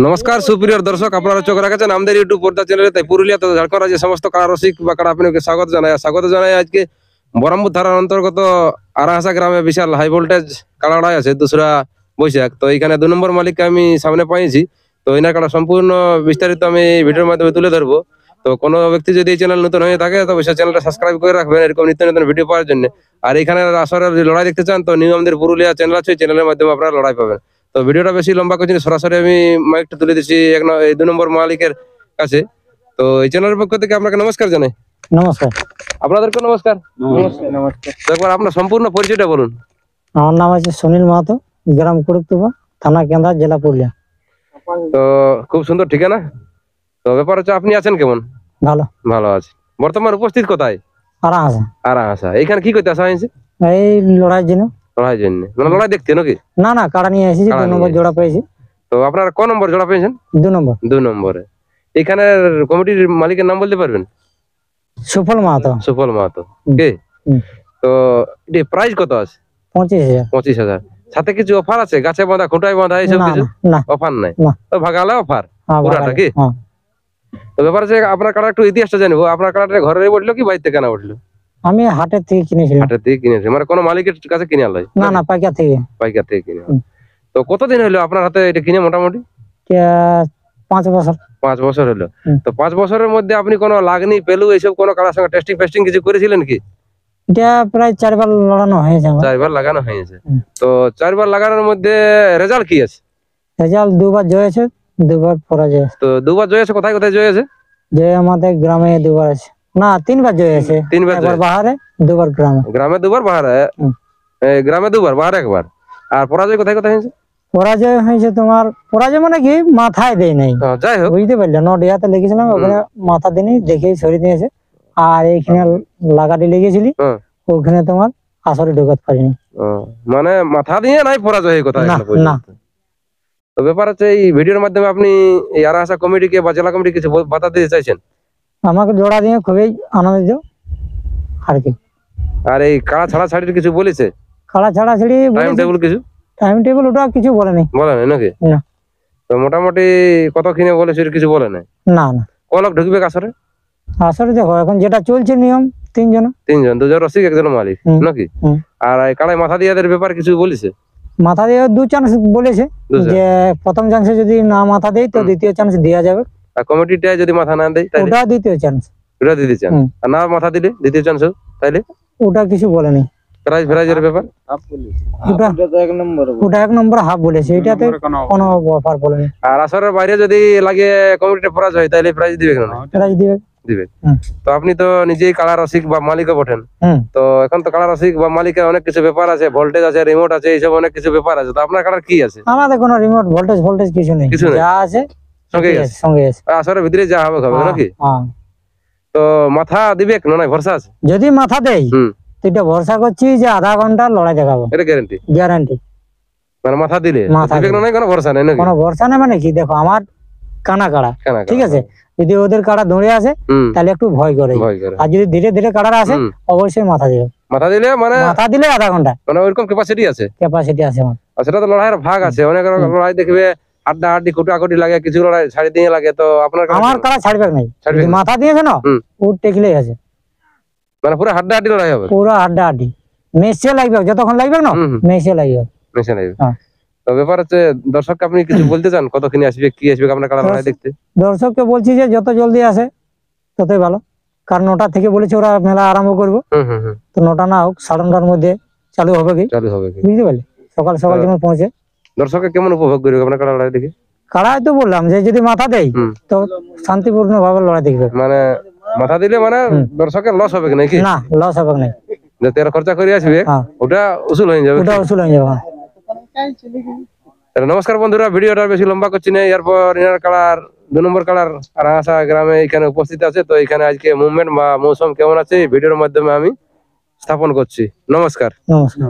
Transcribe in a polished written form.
নমস্কার সুপ্রিয় দর্শক, আপনারা চোখ রাখেছেন আমাদের ইউটিউব পর্দা চ্যানেলে। তাই পুরুলিয়া তথা ঝাড়খণ্ড রাজ্যের সমস্ত কাড়া রসিক বা কাড়া আপনাকে স্বাগত জানাই। আজকে বরামপুর থানার অন্তর্গত আরাহাসা গ্রামে বিশাল হাই ভোল্টেজ কাড়া লড়াই আছে 2রা বৈশাখ। তো এইখানে 2 নম্বর মালিককে আমি সামনে পাইছি। তো এনার কাড়া সম্পূর্ণ বিস্তারিত আমি ভিডিওর মাধ্যমে তুলে ধরবো। তো কোনো ব্যক্তি যদি এই চ্যানেল নতুন হয়ে থাকে তো অবশ্যই চ্যানেলটা সাবস্ক্রাইব করে রাখবেন এরকম নিত্য নতুন ভিডিও পাওয়ার জন্য। আর এখানে আসরের লড়াই দেখতে চান তো নিউ আমাদের পুরুলিয়া চ্যানেল আছে, চ্যানেলের মাধ্যমে আপনারা লড়াই পাবেন। তো ভিডিওটা বেশি লম্বা করছি না, সরাসরি আমি মাইকটা তুলে দিচ্ছি এই 2 নম্বর মালিকের কাছে। তো এই চ্যানেলের পক্ষ থেকে আপনাকে নমস্কার জানাই। নমস্কার। আপনাদেরকে নমস্কার। নমস্কার। একবার আপনার সম্পূর্ণ পরিচয়টা বলুন। আমার নাম আছে সুনীল মাহাতো, গ্রাম কুড়ুকতুবা, থানা কেন্দ্রা, জেলা পুরুলিয়া। তো খুব সুন্দর ঠিকানা। তো ব্যাপার হচ্ছে আপনি আছেন কেমন? ভালো। ভালো আছে। বর্তমান উপস্থিত কোথায়? আরাহাসা। আরাহাসা। এইখানে কি করতে আসা হয়েছে? এই লড়াইয়ের জন্য। লড়াই জন্য মানে লড়াই দেখতে নাকি? না না, কাড়া নিয়ে এসেছি, 2 নম্বর জোড়া পেয়েছি। তো আপনার কোন নম্বর জোড়া পেয়েছেন? 2 নম্বর। 2 নম্বরে। এখানে কমিটির মালিকের নাম বলতে পারবেন? সুফল মাহাতো। সুফল মাহাতো। কে? তো এটি প্রাইস কত আছে? 25,000। 25,000। সাথে কিছু অফার আছে? গাছে বাঁধা, খুঁটায় বাঁধা এইসব কিছু? না, অফার নাই। না। তো ভাগালে অফার হ্যাঁ, পুরাটা কি? হ্যাঁ। তো ব্যাপার আছে আপনার কাড়া একটু ইতিহাসটা জানবো। আপনার কাড়াটা ঘরে বললো কি বাইরে থেকে কেনা বললো? আমি হাটের থেকে কিনেছিলাম। হাটের থেকে কিনেছে মানে কোনো মালিকের কাছে কিনে আনলো? না না, পাইকার থেকে। পাইকার থেকে কিনে। তো কতদিন হলো আপনার হাতে এটা কিনে? মোটামুটি 5 বছর। 5 বছর হলো। তো 5 বছরের মধ্যে আপনি কোনো লাগনি পেলু এইসব কোনো কারোর সঙ্গে টেস্টিং ফেস্টিং কিছু করেছিলেন কি? এটা প্রায় 4 বার লড়ানো হয়েছে আমার। 4 বার লাগানো হয়েছে। তো 4 বার লাগানোর মধ্যে রেজাল্ট কি আছে? রেজাল্ট 2 বার জয় আছে, 2 বার পরাজয় আছে। তো 2 বার জয় আছে। কোথায় কোথায় জয় আছে? জয় আমাদের গ্রামে 2 বার আছে। না, 3 বার জয় আছে। 3 বার। একবার বাহারে, 2 বার গ্রামে। গ্রামে 2 বার, বাহারে। গ্রামে 2 বার, বাহারে 1 বার। আর পরাজয় কোথায় কোথায় হয়েছে? পরাজয় হয়েছে তোমার, পরাজয় মানে কি মাথায় দেয় নাই। যাই হোক, বুঝতে পারলে, নডিয়াতে লেগেছিলাম, ওখানে মাথা দিনি, দেখে সরিয়ে দিয়েছে। আর এইখানে লাগাটি লেগেছিলি, ওখানে তোমার আসরে ঢোকাতে পারিনি। মানে মাথা দিয়ে নাই পরাজয় হয়ে কোথায়? না। তো ব্যাপার হচ্ছে এই ভিডিওর মাধ্যমে আপনি এই আরাহাসা কমিটিকে বা জেলা কমিটি কিছু বার্তা দিতে চাইছেন? আমাকে জোড়া দিয়ে খুবই আনন্দিত আর কি। আর এই কাড়া ছাড়া ছাড়ির কিছু বলেছে? কাড়া ছাড়া ছাড়ি টাইম টেবিল কিছু? টাইম টেবিল ওটা কিছু বলেনি। বলেনি নাকি? না। তো মোটামুটি কত কিনে বলেছে কিছু বলে নাই? না না। কত লোক ঢুকবে আসরে? আসরে দেখো এখন যেটা চলছে নিয়ম 3 জন। 3 জন, 2 জন রসিক, 1 জন মালিক নাকি? আর এই কাড়াই মাথা দিয়ে ব্যাপার কিছু বলেছে? মাথা দিয়ে 2 চান্স বলেছে, যে প্রথম চান্সে যদি না মাথা দেয় তো দ্বিতীয় চান্স দেওয়া যাবে। আর কমিটিটা যদি মাথা না দেয় তাহলে ওটা দ্বিতীয় চান্স। ওটা দিতে চান। আর না মাথা দিলে দ্বিতীয় চান্স তাইলে ওটা কিছু বলেনি। প্রাইজ ফ্রাইজের ব্যাপার ওটা 1 নম্বর হাফ বলেছে, এটাতে কোনো অফার বলেনি। আর আসরের বাইরে যদি লাগে কমিটিটা পরাজয় হয় তাহলে প্রাইজ দিবে না? প্রাইজ দিবে। তো আপনি তো নিজেই কাড়া রসিক বা মালিকও বটেন। তো এখন তো কাড়া রসিক বা মালিকের অনেক কিছু ব্যাপার আছে, ভোল্টেজ আছে, রিমোট আছে, এইসব অনেক কিছু ব্যাপার আছে। তো আপনার কাড়ার কি আছে? আমাদের কোনো রিমোট ভোল্টেজ কিছু নেই, যা আছে সঙ্গে আছে। আসরের ভিতরে যা হবে হবে নাকি? তো মাথা দিবে না? ভরসা আছে যদি মাথা দেয় তো এটা ভরসা করছি যে আধা ঘন্টা লড়াই দেখাবো, এটা গ্যারান্টি। গ্যারান্টি। মানে মাথা দিলে দিবে না? কোনো ভরসা নেই নাকি? কোনো ভরসা নেই মানে কি, দেখো আমার কানা কাড়া, ঠিক আছে, যদি ওদের কাড়া দৌড়ে আসে তাহলে একটু ভয় করে, আর যদি ধীরে ধীরে কাড়া আসে অবশ্যই মাথা দিবে। মাথা দিলে মানে মাথা দিলে আধা ঘন্টা মানে ওইরকম ক্যাপাসিটি আছে? ক্যাপাসিটি আছে আমার। আর সেটা তো লড়াইয়ের ভাগ আছে, অনেক লড়াই দেখবে আড্ডা আড্ডি কুটাকুটি লাগে, কিছু লড়াই ছাড়ি দিয়ে লাগে। তো আপনার আমার কাড়া ছাড়বে নাই, মাথা দিয়েছে না ও টেকলেই আছে। মানে পুরো হাড্ডা হাড্ডি লড়াই হবে? পুরো হাড্ডা হাড্ডি, মেসে লাগবে, যতক্ষণ লাগবে না মেসে লাগবে। মেসে লাগবে। তো ব্যাপার হচ্ছে দর্শককে আপনি কিছু বলতে চান? কতক্ষণে আসবে, কি আসবে আপনার কাড়া লড়াই দেখতে? দর্শককে বলছি যে যত জলদি আসে ততই ভালো, কারণ 9টা থেকে বলেছে ওরা মেলা আরম্ভ করবো। তো 9টা না হোক 9:30টার মধ্যে চালু হবে কি, বুঝতে পারলে, সকাল সকাল যেমন পৌঁছে। দর্শককে কেমন উপভোগ করবে আপনার কাড়া লড়াই দেখে? কাড়াই তো বললাম যে যদি মাথা দেয় তো শান্তিপূর্ণ ভাবে লড়াই দেখবে। মানে মাথা দিলে মানে দর্শকের লস হবে নাকি? না, লস হবে না, যে তেরা খরচা করে আসবে ওটা উসুল হয়ে যাবে। ওটা উসুল হয়ে যাবে। নমস্কার বন্ধুরা, ভিডিওটা বেশি লম্বা করছি না। এরপর ইনার কালার 2 নম্বর কালার আরাহাসা গ্রামে এখানে উপস্থিত আছে। তো এখানে আজকে মুভমেন্ট বা মৌসুম কেমন আছে ভিডিওর মাধ্যমে আমি স্থাপন করছি। নমস্কার। নমস্কার।